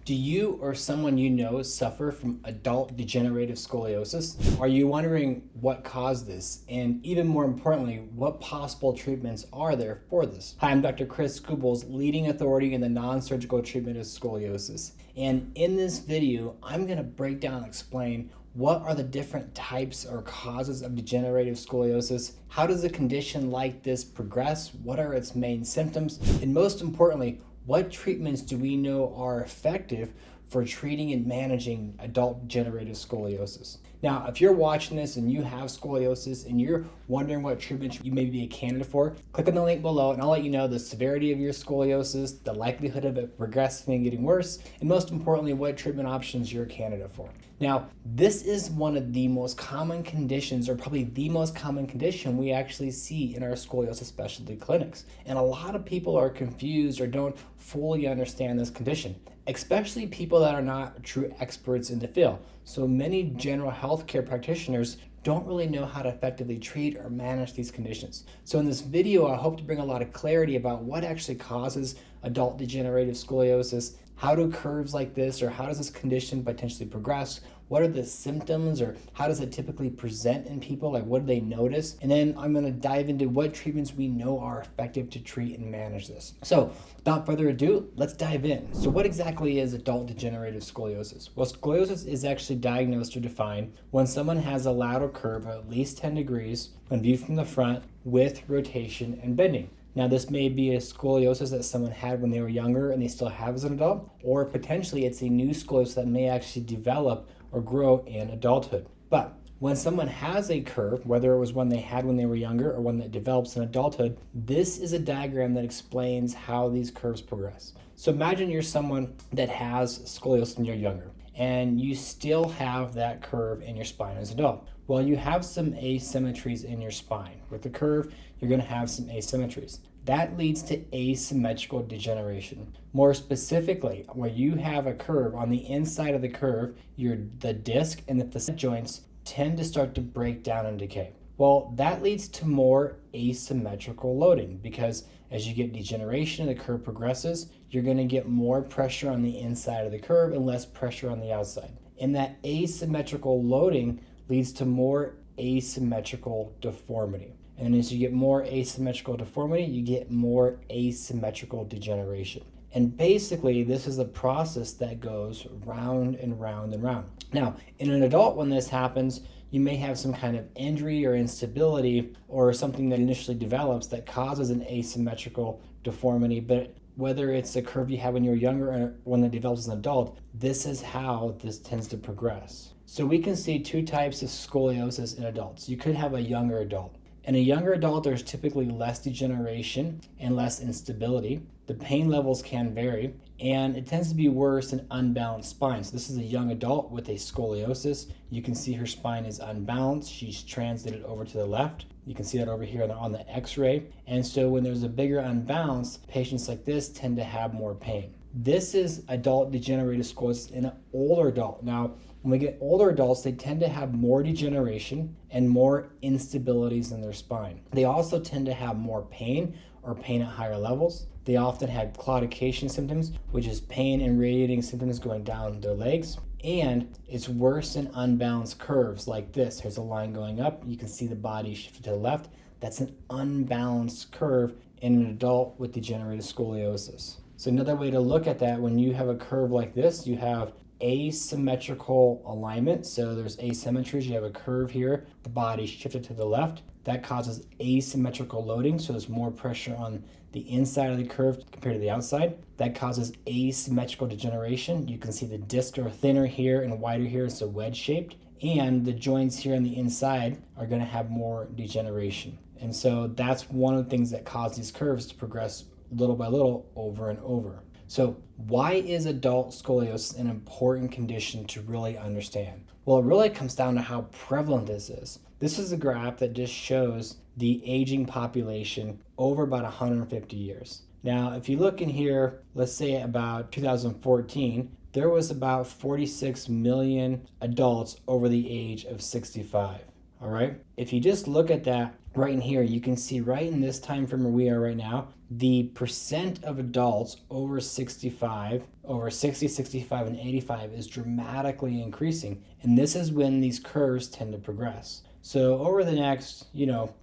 Do you or someone you know suffer from adult degenerative scoliosis? Are you wondering what caused this? And even more importantly, what possible treatments are there for this? Hi, I'm Dr. Chris Skubles, leading authority in the non-surgical treatment of scoliosis. And in this video, I'm going to break down and explain what are the different types or causes of degenerative scoliosis? How does a condition like this progress? What are its main symptoms? And most importantly, what treatments do we know are effective for treating and managing adult degenerative scoliosis? Now, if you're watching this and you have scoliosis and you're wondering what treatment you may be a candidate for, click on the link below and I'll let you know the severity of your scoliosis, the likelihood of it progressing and getting worse, and most importantly, what treatment options you're a candidate for. Now, this is one of the most common conditions, or probably the most common condition we actually see in our scoliosis specialty clinics. And a lot of people are confused or don't fully understand this condition, especially people that are not true experts in the field. So many general healthcare practitioners don't really know how to effectively treat or manage these conditions. So in this video, I hope to bring a lot of clarity about what actually causes adult degenerative scoliosis. How do curves like this, or how does this condition potentially progress? What are the symptoms, or how does it typically present in people? Like, what do they notice? And then I'm going to dive into what treatments we know are effective to treat and manage this. So without further ado, let's dive in. So what exactly is adult degenerative scoliosis? Well, scoliosis is actually diagnosed or defined when someone has a lateral curve of at least 10 degrees when viewed from the front with rotation and bending. Now, this may be a scoliosis that someone had when they were younger and they still have as an adult, or potentially it's a new scoliosis that may actually develop or grow in adulthood. But when someone has a curve, whether it was one they had when they were younger or one that develops in adulthood, this is a diagram that explains how these curves progress. So imagine you're someone that has scoliosis when you're younger, and you still have that curve in your spine as an adult. Well, you have some asymmetries in your spine. With the curve, you're going to have some asymmetries. That leads to asymmetrical degeneration. More specifically, where you have a curve, on the inside of the curve, the disc and the facet joints tend to start to break down and decay. Well, that leads to more asymmetrical loading, because as you get degeneration and the curve progresses, you're going to get more pressure on the inside of the curve and less pressure on the outside. And that asymmetrical loading leads to more asymmetrical deformity. And as you get more asymmetrical deformity, you get more asymmetrical degeneration. And basically, this is a process that goes round and round and round. Now, in an adult, when this happens, you may have some kind of injury or instability or something that initially develops that causes an asymmetrical deformity. But whether it's a curve you had when you were younger or one that develops as an adult, this is how this tends to progress. So we can see two types of scoliosis in adults. You could have a younger adult. In a younger adult, there's typically less degeneration and less instability. The pain levels can vary, and it tends to be worse in unbalanced spine. So this is a young adult with a scoliosis. You can see her spine is unbalanced. She's translated over to the left. You can see that over here on the x-ray. And so when there's a bigger unbalance, patients like this tend to have more pain. This is adult degenerative scoliosis in an older adult. Now, when we get older adults, they tend to have more degeneration and more instabilities in their spine. They also tend to have more pain or pain at higher levels. They often have claudication symptoms, which is pain and radiating symptoms going down their legs. And it's worse in unbalanced curves like this. Here's a line going up. You can see the body shifted to the left. That's an unbalanced curve in an adult with degenerative scoliosis. So another way to look at that, when you have a curve like this, you have asymmetrical alignment. So there's asymmetries. You have a curve here, the body shifted to the left. That causes asymmetrical loading. So there's more pressure on the inside of the curve compared to the outside. That causes asymmetrical degeneration. You can see the discs are thinner here and wider here. It's a wedge shaped. And the joints here on the inside are going to have more degeneration. And so that's one of the things that cause these curves to progress little by little over and over. So why is adult scoliosis an important condition to really understand? Well, it really comes down to how prevalent this is. This is a graph that just shows the aging population over about 150 years. Now, if you look in here, let's say about 2014, there was about 46 million adults over the age of 65. all right? If you just look at that right in here, you can see right in this time frame where we are right now, the percent of adults over 65, over 60, 65, and 85 is dramatically increasing. And this is when these curves tend to progress. So over the next,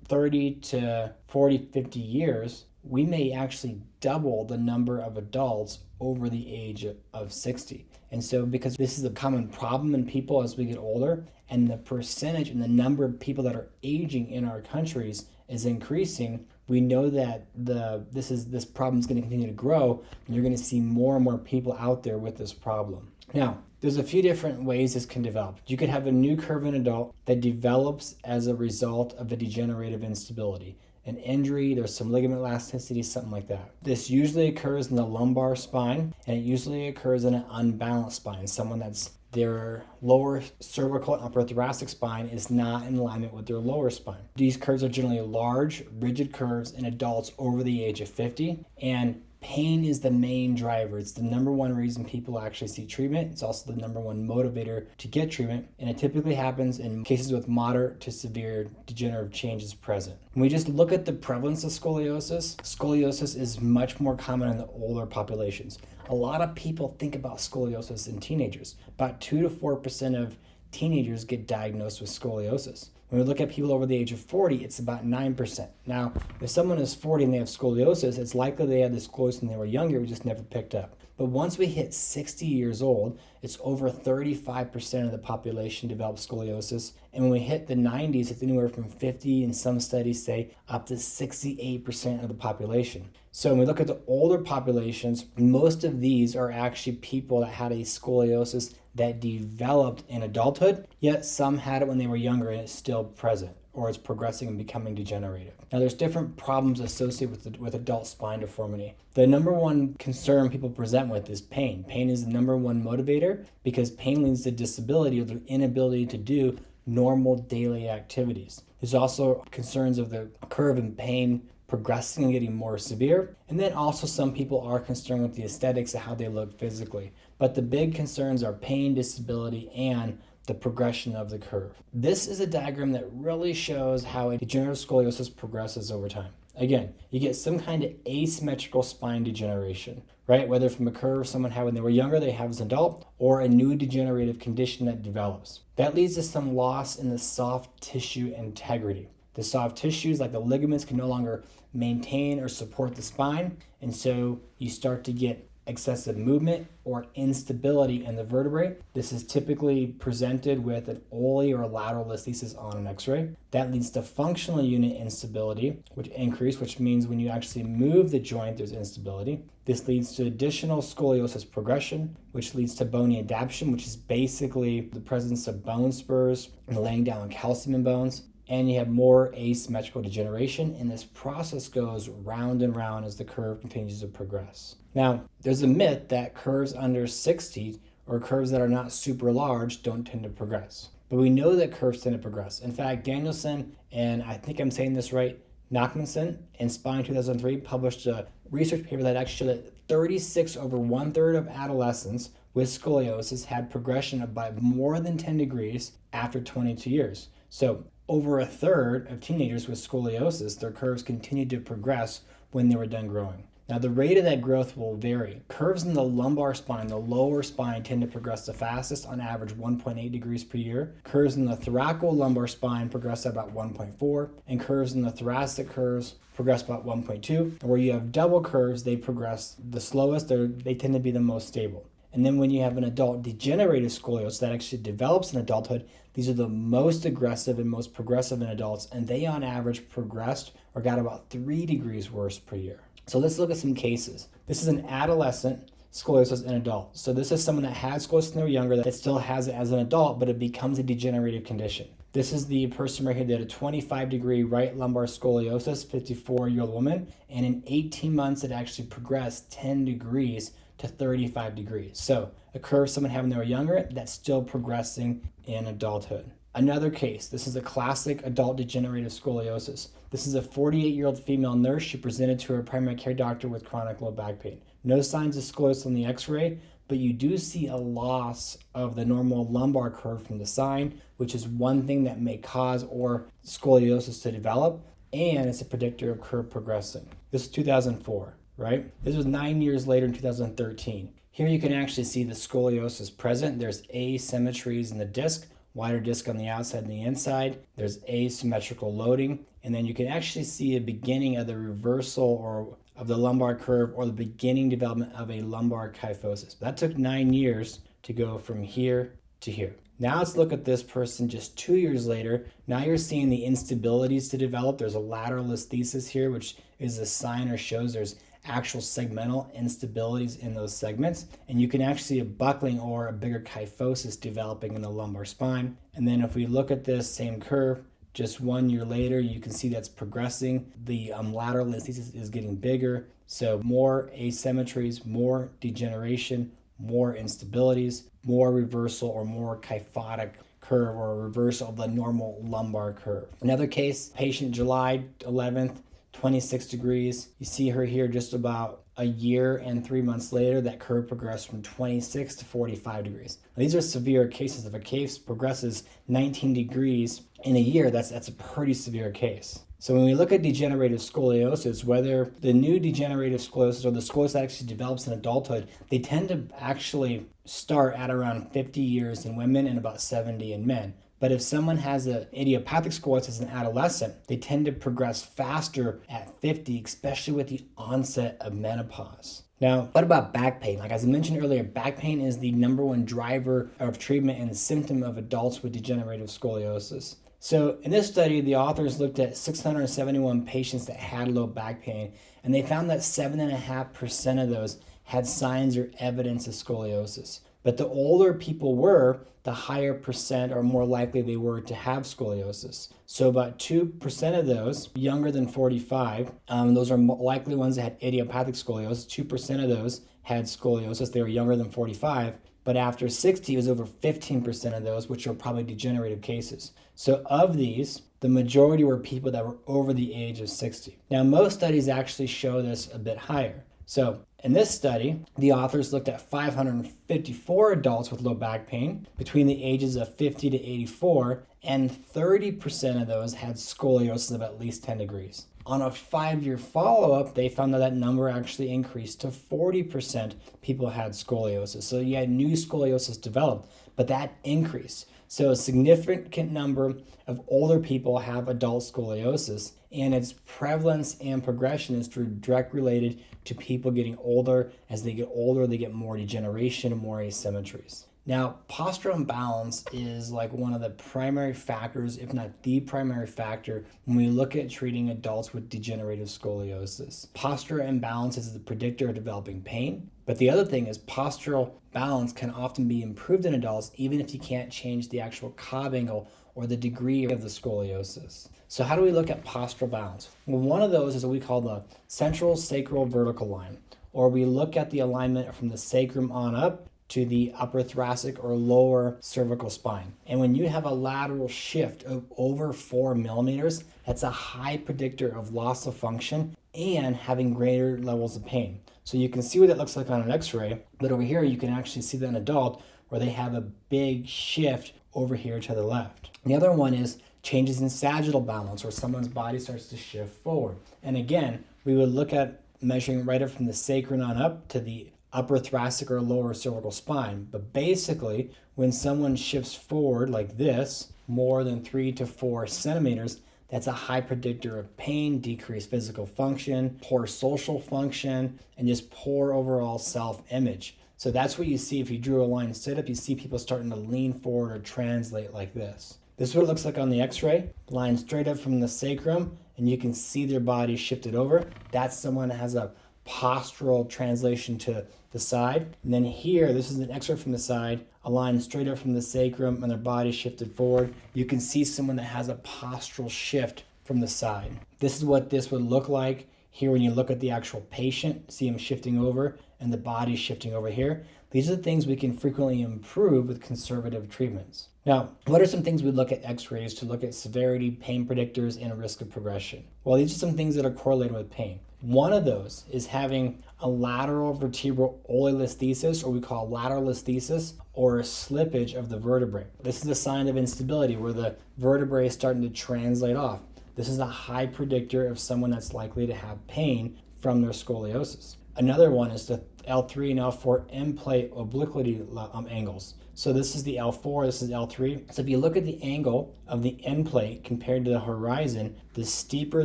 30 to 40, 50 years, we may actually double the number of adults over the age of 60. And so because this is a common problem in people as we get older, and the percentage and the number of people that are aging in our countries is increasing, we know that this problem is going to continue to grow, and you're going to see more and more people out there with this problem. Now, there's a few different ways this can develop. You could have a new curve in an adult that develops as a result of a degenerative instability. An injury, there's some ligament elasticity, something like that. This usually occurs in the lumbar spine, and it usually occurs in an unbalanced spine, someone that's their lower cervical and upper thoracic spine is not in alignment with their lower spine. These curves are generally large, rigid curves in adults over the age of 50, and pain is the main driver. It's the number one reason people actually seek treatment. It's also the number one motivator to get treatment, and it typically happens in cases with moderate to severe degenerative changes present. When we just look at the prevalence of scoliosis is much more common in the older populations. A lot of people think about scoliosis in teenagers. About 2 to 4% of teenagers get diagnosed with scoliosis. When we look at people over the age of 40, it's about 9%. Now, if someone is 40 and they have scoliosis, it's likely they had this scoliosis when they were younger, we just never picked up. But once we hit 60 years old, it's over 35% of the population develops scoliosis. And when we hit the 90s, it's anywhere from 50, and some studies say up to 68% of the population. So when we look at the older populations, most of these are actually people that had a scoliosis that developed in adulthood, yet some had it when they were younger and it's still present, or it's progressing and becoming degenerative. Now, there's different problems associated with adult spine deformity. The number one concern people present with is pain. Pain is the number one motivator because pain leads to disability or the inability to do normal daily activities. There's also concerns of the curve in pain progressing and getting more severe. And then also some people are concerned with the aesthetics of how they look physically. But the big concerns are pain, disability, and the progression of the curve. This is a diagram that really shows how a degenerative scoliosis progresses over time. Again, you get some kind of asymmetrical spine degeneration, right? Whether from a curve someone had when they were younger, they have as an adult, or a new degenerative condition that develops. That leads to some loss in the soft tissue integrity. The soft tissues, like the ligaments, can no longer maintain or support the spine, and so you start to get excessive movement or instability in the vertebrae. This is typically presented with an ole or lateral listhesis on an x-ray. That leads to functional unit instability, which means when you actually move the joint, there's instability. This leads to additional scoliosis progression, which leads to bony adaptation, which is basically the presence of bone spurs and laying down calcium in bones. And you have more asymmetrical degeneration, and this process goes round and round as the curve continues to progress. Now, there's a myth that curves under 60 or curves that are not super large don't tend to progress. But we know that curves tend to progress. In fact, Danielson, and I think I'm saying this right, Nachmanson in Spine 2003 published a research paper that actually showed that 36 over 1/3 of adolescents with scoliosis had progression of by more than 10 degrees after 22 years. So over 1/3 of teenagers with scoliosis, their curves continued to progress when they were done growing. Now, the rate of that growth will vary. Curves in the lumbar spine, the lower spine, tend to progress the fastest, on average 1.8 degrees per year. Curves in the thoracolumbar spine progress at about 1.4, and curves in the thoracic curves progress about 1.2. And where you have double curves, they progress the slowest. They tend to be the most stable. And then when you have an adult degenerative scoliosis that actually develops in adulthood, these are the most aggressive and most progressive in adults, and they on average progressed or got about 3 degrees worse per year. So let's look at some cases. This is an adolescent scoliosis in adult. So this is someone that had scoliosis when they were younger that still has it as an adult, but it becomes a degenerative condition. This is the person right here that had a 25-degree right lumbar scoliosis, 54-year-old woman, and in 18 months it actually progressed 10 degrees to 35 degrees. So a curve someone had when they were younger that's still progressing in adulthood. Another case, this is a classic adult degenerative scoliosis. This is a 48-year-old female nurse. She presented to her primary care doctor with chronic low back pain. No signs of scoliosis on the x-ray, but you do see a loss of the normal lumbar curve from the side, which is one thing that may cause or scoliosis to develop, and it's a predictor of curve progressing. This is 2004, right? This was 9 years later in 2013. Here you can actually see the scoliosis present. There's asymmetries in the disc, wider disc on the outside and the inside. There's asymmetrical loading, and then you can actually see a beginning of the reversal or of the lumbar curve or the beginning development of a lumbar kyphosis. That took 9 years to go from here to here. Now let's look at this person just 2 years later. Now you're seeing the instabilities to develop. There's a lateral listhesis here, which is a sign or shows there's actual segmental instabilities in those segments. And you can actually see a buckling or a bigger kyphosis developing in the lumbar spine. And then if we look at this same curve, just 1 year later, you can see that's progressing. The lateral listhesis is getting bigger. So more asymmetries, more degeneration, more instabilities, more reversal or more kyphotic curve or reversal of the normal lumbar curve. Another case, patient July 11th, 26 degrees. You see her here just about a year and 3 months later, that curve progressed from 26 to 45 degrees. Now, these are severe cases. If a case progresses 19 degrees in a year, that's a pretty severe case. So when we look at degenerative scoliosis, whether the new degenerative scoliosis or the scoliosis that actually develops in adulthood, they tend to actually start at around 50 years in women and about 70 in men. But if someone has an idiopathic scoliosis as an adolescent, they tend to progress faster at 50, especially with the onset of menopause. Now, what about back pain? Like as I mentioned earlier, back pain is the number one driver of treatment and symptom of adults with degenerative scoliosis. So in this study, the authors looked at 671 patients that had low back pain, and they found that 7.5% of those had signs or evidence of scoliosis. But the older people were, the higher percent or more likely they were to have scoliosis. So about 2% of those younger than 45, those are likely ones that had idiopathic scoliosis. 2% of those had scoliosis. They were younger than 45. But after 60, it was over 15% of those, which are probably degenerative cases. So of these, the majority were people that were over the age of 60. Now, most studies actually show this a bit higher. So in this study, the authors looked at 554 adults with low back pain between the ages of 50 to 84, and 30% of those had scoliosis of at least 10 degrees. On a 5-year follow-up, they found that that number actually increased to 40% people had scoliosis. So you had new scoliosis developed, but that increased. So a significant number of older people have adult scoliosis, and its prevalence and progression is direct related to people getting older. As they get older, they get more degeneration and more asymmetries. Now, postural imbalance is like one of the primary factors, if not the primary factor, when we look at treating adults with degenerative scoliosis. Postural imbalance is the predictor of developing pain, but the other thing is postural balance can often be improved in adults even if you can't change the actual Cobb angle or the degree of the scoliosis. So how do we look at postural balance? Well, one of those is what we call the central sacral vertical line, or we look at the alignment from the sacrum on up to the upper thoracic or lower cervical spine. And when you have a lateral shift of over 4 millimeters, that's a high predictor of loss of function and having greater levels of pain. So you can see what that looks like on an x-ray, but over here you can actually see that in an adult where they have a big shift over here to the left. The other one is changes in sagittal balance, where someone's body starts to shift forward. And again, we would look at measuring right up from the sacrum on up to the upper thoracic or lower cervical spine. But basically, when someone shifts forward like this, more than 3 to 4 centimeters, that's a high predictor of pain, decreased physical function, poor social function, and just poor overall self-image. So that's what you see if you drew a line straight up. You see people starting to lean forward or translate like this. This is what it looks like on the x-ray. Line straight up from the sacrum, and you can see their body shifted over. That's someone that has a postural translation to the side. And then here, this is an x-ray from the side, a line straight up from the sacrum, and their body shifted forward. You can see someone that has a postural shift from the side. This is what this would look like here when you look at the actual patient, see him shifting over and the body shifting over here. These are the things we can frequently improve with conservative treatments. Now, what are some things we look at x-rays to look at severity, pain predictors, and risk of progression? Well, these are some things that are correlated with pain. One of those is having a lateral vertebral olilisthesis, or we call lateral listhesis, or a slippage of the vertebrae. This is a sign of instability where the vertebrae is starting to translate off. This is a high predictor of someone that's likely to have pain from their scoliosis. Another one is the L3 and L4 end plate obliquity angles. So this is the L4, this is L3. So if you look at the angle of the end plate compared to the horizon, the steeper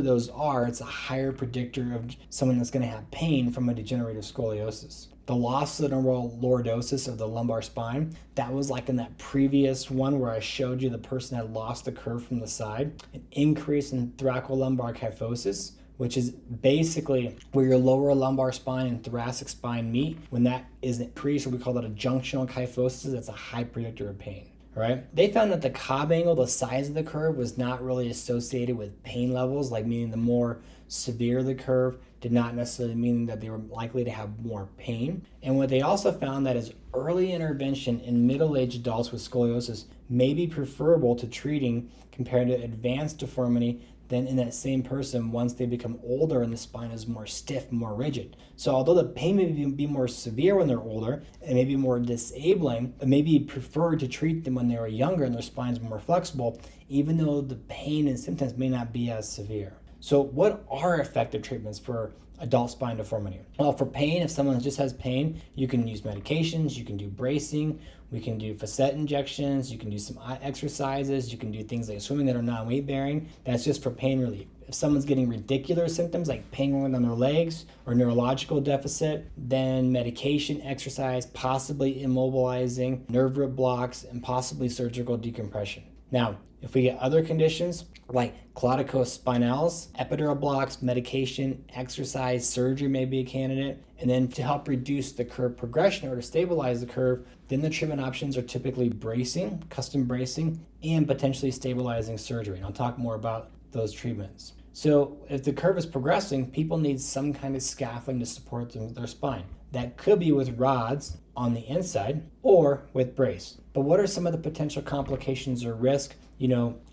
those are, it's a higher predictor of someone that's going to have pain from a degenerative scoliosis. The loss of the neural lordosis of the lumbar spine, that was like in that previous one where I showed you the person had lost the curve from the side. An increase in thoracolumbar kyphosis, which is basically where your lower lumbar spine and thoracic spine meet. When that is increased, or we call that a junctional kyphosis, that's a high predictor of pain. All right? They found that the Cobb angle, the size of the curve, was not really associated with pain levels, like meaning the more severe the curve did not necessarily mean that they were likely to have more pain. And what they also found that is early intervention in middle-aged adults with scoliosis may be preferable to treating compared to advanced deformity than in that same person once they become older and the spine is more stiff, more rigid. So although the pain may be more severe when they're older and may be more disabling, it may be preferred to treat them when they were younger and their spine's more flexible, even though the pain and symptoms may not be as severe. So what are effective treatments for adult spine deformity? Well, for pain, if someone just has pain, you can use medications, you can do bracing, we can do facet injections, you can do some exercises, you can do things like swimming that are non-weight bearing. That's just for pain relief. If someone's getting radicular symptoms like pain going on their legs or neurological deficit, then medication, exercise, possibly immobilizing, nerve root blocks, and possibly surgical decompression. Now, if we get other conditions like claudicus spinalis, epidural blocks, medication, exercise, surgery may be a candidate. And then to help reduce the curve progression or to stabilize the curve, then the treatment options are typically bracing, custom bracing, and potentially stabilizing surgery. And I'll talk more about those treatments. So if the curve is progressing, people need some kind of scaffolding to support their spine. That could be with rods on the inside or with brace. But what are some of the potential complications or risk,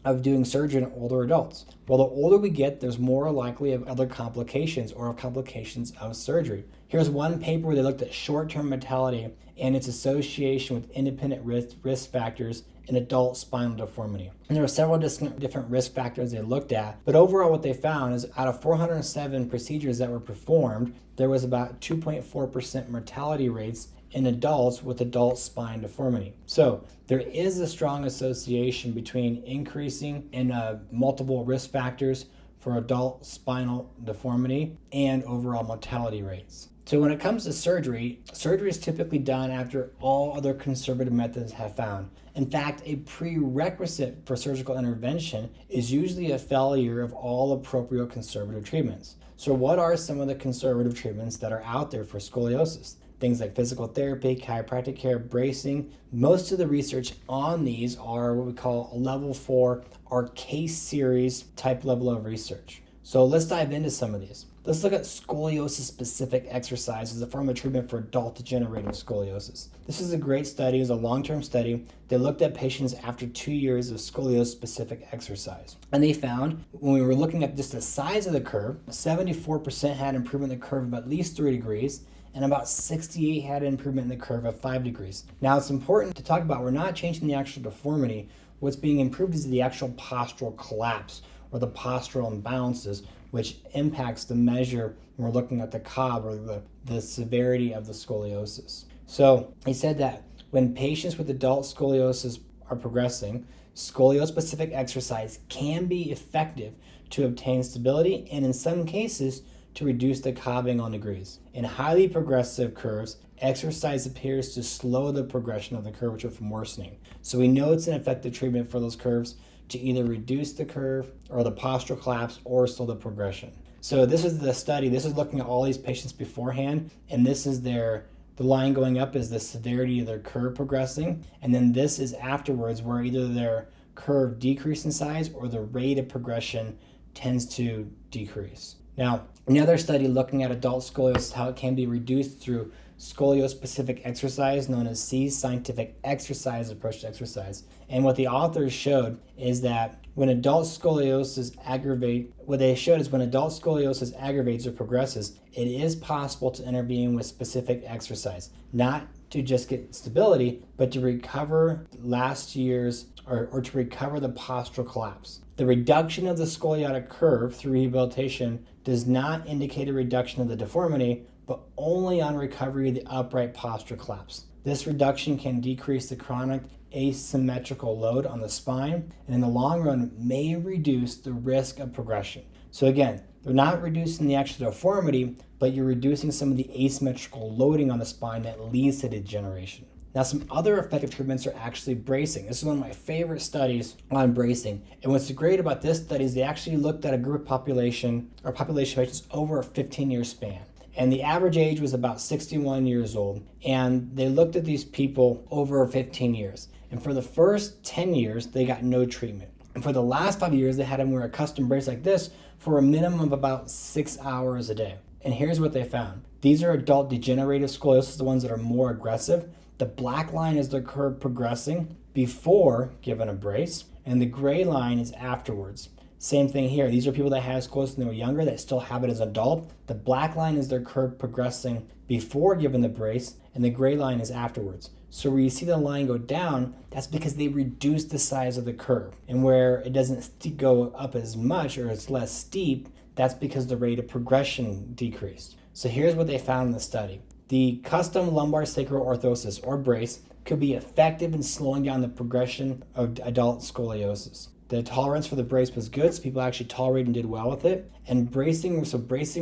of doing surgery in older adults? Well, the older we get, there's more likely of other complications or of complications of surgery. Here's one paper where they looked at short-term mortality and its association with independent risk factors in adult spinal deformity. And there were several different risk factors they looked at, but overall what they found is out of 407 procedures that were performed, there was about 2.4% mortality rates in adults with adult spine deformity. So there is a strong association between increasing in multiple risk factors for adult spinal deformity and overall mortality rates. So when it comes to surgery is typically done after all other conservative methods have found. In fact, a prerequisite for surgical intervention is usually a failure of all appropriate conservative treatments. So what are some of the conservative treatments that are out there for scoliosis? Things like physical therapy, chiropractic care, bracing. Most of the research on these are what we call a level 4 or case series type level of research. So let's dive into some of these. Let's look at scoliosis specific exercise as a form of treatment for adult degenerative scoliosis. This is a great study, it's a long-term study. They looked at patients after 2 years of scoliosis specific exercise. And they found when we were looking at just the size of the curve, 74% had improvement in the curve of at least 3 degrees, and about 68 had an improvement in the curve of 5 degrees. Now it's important to talk about, we're not changing the actual deformity. What's being improved is the actual postural collapse or the postural imbalances, which impacts the measure when we're looking at the Cobb or the severity of the scoliosis. So he said that when patients with adult scoliosis are progressing, scoliosis-specific exercise can be effective to obtain stability and in some cases to reduce the Cobb angle in degrees. In highly progressive curves, exercise appears to slow the progression of the curvature from worsening. So we know it's an effective treatment for those curves to either reduce the curve or the postural collapse or slow the progression. So this is the study. This is looking at all these patients beforehand, and this is the line going up is the severity of their curve progressing, and then this is afterwards where either their curve decrease in size or the rate of progression tends to decrease. Now, another study looking at adult scoliosis, how it can be reduced through scoliosis-specific exercise known as C's scientific exercise approach to exercise. And what the authors showed is that when adult scoliosis aggravates or progresses, it is possible to intervene with specific exercise, not to just get stability, but to recover last year's or to recover the postural collapse. The reduction of the scoliotic curve through rehabilitation does not indicate a reduction of the deformity, but only on recovery of the upright postural collapse. This reduction can decrease the chronic asymmetrical load on the spine, and in the long run may reduce the risk of progression. So again, they're not reducing the actual deformity, but you're reducing some of the asymmetrical loading on the spine that leads to degeneration. Now, some other effective treatments are actually bracing. This is one of my favorite studies on bracing. And what's great about this study is they actually looked at a group of population of patients over a 15-year span. And the average age was about 61 years old. And they looked at these people over 15 years. And for the first 10 years, they got no treatment. And for the last 5 years, they had them wear a custom brace like this for a minimum of about 6 hours a day. And here's what they found. These are adult degenerative scoliosis, the ones that are more aggressive. The black line is the curve progressing before given a brace, and the gray line is afterwards. Same thing here. These are people that had scoliosis when they were younger that still have it as an adult. The black line is their curve progressing before given the brace, and the gray line is afterwards. So where you see the line go down, that's because they reduced the size of the curve. And where it doesn't go up as much or it's less steep, that's because the rate of progression decreased. So here's what they found in the study. The custom lumbar sacral orthosis or brace could be effective in slowing down the progression of adult scoliosis. The tolerance for the brace was good, so people actually tolerated and did well with it. And bracing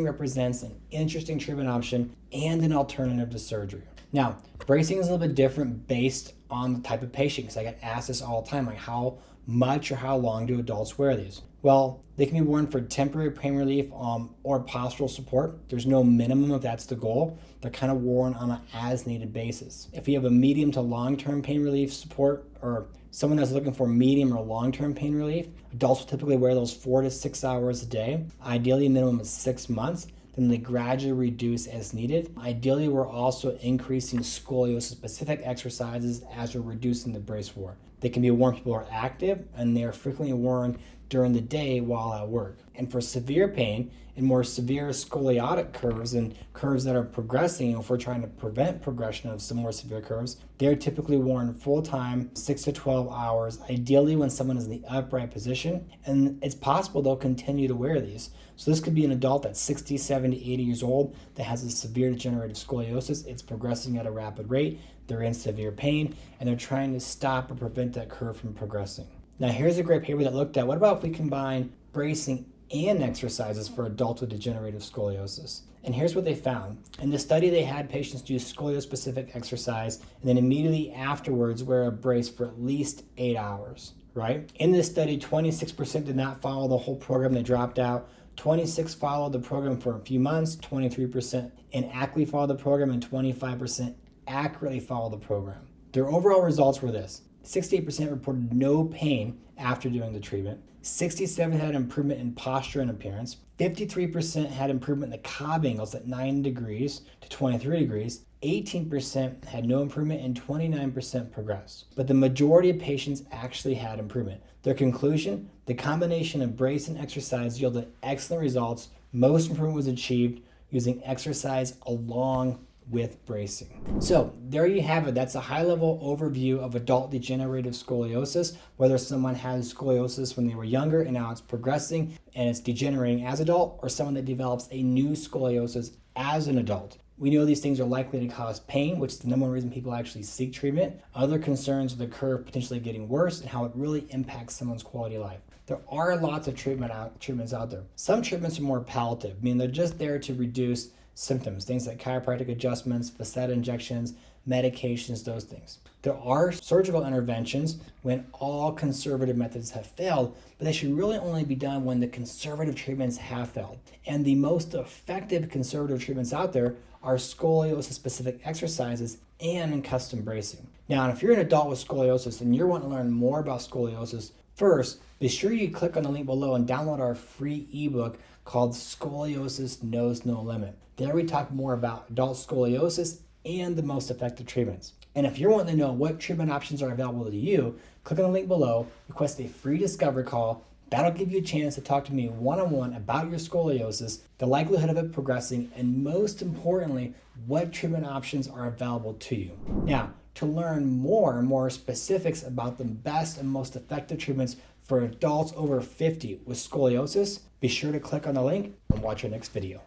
represents an interesting treatment option and an alternative to surgery. Now, bracing is a little bit different based on the type of patient, because I get asked this all the time, like how much or how long do adults wear these? Well, they can be worn for temporary pain relief or postural support. There's no minimum if that's the goal. They're kind of worn on an as-needed basis. If you have a medium to long-term pain relief support or someone that's looking for medium or long-term pain relief, adults will typically wear those 4 to 6 hours a day, ideally a minimum of 6 months. Then they gradually reduce as needed. Ideally, we're also increasing scoliosis-specific exercises as we're reducing the brace wear. They can be worn when people are active, and they are frequently worn during the day while at work. And for severe pain and more severe scoliotic curves and curves that are progressing, if we're trying to prevent progression of some more severe curves, they're typically worn full-time, 6 to 12 hours, ideally when someone is in the upright position. And it's possible they'll continue to wear these. So this could be an adult that's 60, 70, 80 years old that has a severe degenerative scoliosis. It's progressing at a rapid rate. They're in severe pain, and they're trying to stop or prevent that curve from progressing. Now here's a great paper that looked at, what about if we combine bracing and exercises for adults with degenerative scoliosis? And here's what they found. In the study, they had patients do scoliosis-specific exercise and then immediately afterwards wear a brace for at least 8 hours, right? In this study, 26% did not follow the whole program, they dropped out. 26% followed the program for a few months, 23% inaccurately followed the program, and 25% accurately followed the program. Their overall results were this. 68% reported no pain after doing the treatment. 67% had improvement in posture and appearance. 53% had improvement in the Cobb angles at 9 degrees to 23 degrees. 18% had no improvement and 29% progressed. But the majority of patients actually had improvement. Their conclusion, the combination of brace and exercise yielded excellent results. Most improvement was achieved using exercise along with bracing. So there you have it. That's a high-level overview of adult degenerative scoliosis, whether someone has scoliosis when they were younger and now it's progressing and it's degenerating as adult, or someone that develops a new scoliosis as an adult. We know these things are likely to cause pain, which is the number one reason people actually seek treatment. Other concerns with the curve potentially getting worse and how it really impacts someone's quality of life. There are lots of treatments out there. Some treatments are more palliative, meaning they're just there to reduce symptoms, things like chiropractic adjustments, facet injections, medications, those things. There are surgical interventions when all conservative methods have failed, but they should really only be done when the conservative treatments have failed. And the most effective conservative treatments out there are scoliosis-specific exercises and custom bracing. Now, if you're an adult with scoliosis and you're wanting to learn more about scoliosis, first, be sure you click on the link below and download our free ebook called Scoliosis Knows No Limit. There we talk more about adult scoliosis and the most effective treatments. And if you're wanting to know what treatment options are available to you, click on the link below, request a free discovery call. That'll give you a chance to talk to me one-on-one about your scoliosis, the likelihood of it progressing, and most importantly, what treatment options are available to you. Now, to learn more specifics about the best and most effective treatments for adults over 50 with scoliosis, be sure to click on the link and watch our next video.